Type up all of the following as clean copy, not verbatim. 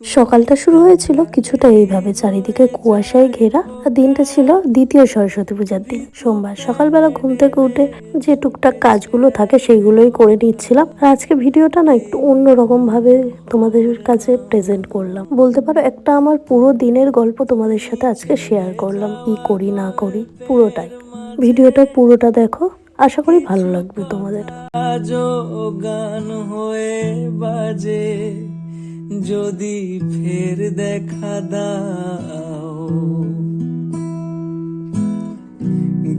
সকালটা শুরু হয়েছিল কিছুটা এইভাবে, চারিদিকে কুয়াশায় ঘেরা। আর দিনটা ছিল দ্বিতীয় সরস্বতী পূজার দিন, সোমবার। সকালবেলা ঘুম থেকে উঠে যে টুকটাক কাজগুলো থাকে সেইগুলোই করে নিচ্ছিলাম। আর আজকে ভিডিওটা না একটু অন্যরকম ভাবে তোমাদের কাছে প্রেজেন্ট করলাম, বলতে পারো একটা আমার পুরো দিনের গল্প তোমাদের সাথে আজকে শেয়ার করলাম, কি করি না করি পুরোটাই। ভিডিওটা পুরোটা দেখো, আশা করি ভালো লাগবে তোমাদের। আজও গান হয়ে বাজে, যদি ফের দেখা দাও,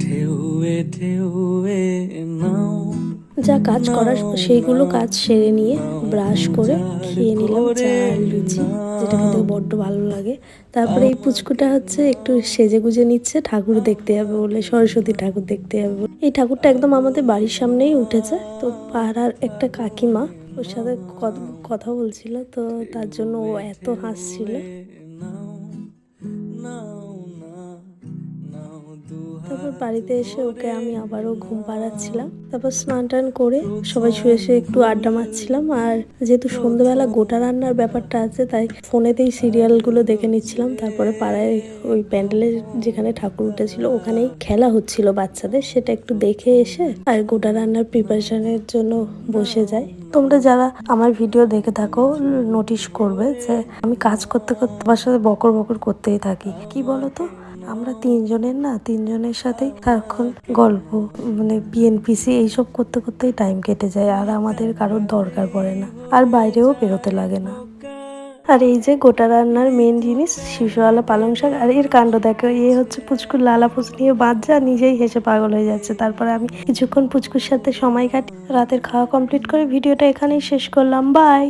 ঢেউয়ে ঢেউয়ে নাও। যা কাজ করার সেইগুলো কাজ সেরে নিয়ে ব্রাশ করে খেয়ে নিলাম চা আর লুচি, যেটা খেতে বড্ড ভালো লাগে। তারপরে এই পুচকুটা হচ্ছে একটু সেজে গুজে নিচ্ছে, ঠাকুর দেখতে যাবে বলে, সরস্বতী ঠাকুর দেখতে যাবে বলে। এই ঠাকুরটা একদম আমাদের বাড়ির সামনেই উঠেছে, তো পাড়ার একটা কাকিমা ওর সাথে কথা বলছিল, তো তার জন্য ও এত হাসছিল। তারপর বাড়িতে এসে ওকে আমি আবারও ঘুম পাড়াচ্ছিলাম। তারপর স্নান টান করে সবাই শুয়ে শুয়ে একটু আড্ডা মারছিলাম। আর যেহেতু সন্ধ্যেবেলা গোটা রান্নার ব্যাপারটা আছে, তাই ফোনেতেই সিরিয়ালগুলো দেখে নিচ্ছিলাম। তারপরে পাড়ায় ওই প্যান্ডেলের যেখানে ঠাকুর উঠেছিল ওখানেই খেলা হচ্ছিল বাচ্চাদের, সেটা একটু দেখে এসে আর গোটা রান্নার প্রিপারেশনের জন্য বসে যাই। তোমরা যারা আমার ভিডিও দেখে থাকো নোটিস করবে যে আমি কাজ করতে করতে তোমার সাথে বকর বকর করতেই থাকি। কি বলতো, আমরা তিনজনের সাথেই সারাক্ষণ গল্প, মানে বিএনপিসি এইসব করতে করতেই টাইম কেটে যায়, আর আমাদের কারোর দরকার পড়ে না, আর বাইরেও বেরোতে লাগে না। আর এই যে গোটা রান্নার মেন জিনিস শিশুওয়ালা পালং শাক, আর এর কাণ্ড দেখো, এ হচ্ছে পুচকুর লালা পুচ নিয়ে বাচ্চা নিজেই হেসে পাগল হয়ে যাচ্ছে। তারপরে আমি কিছুক্ষণ পুচকুর সাথে সময় কাটি, রাতের খাওয়া কমপ্লিট করে ভিডিওটা এখানেই শেষ করলাম। বাই।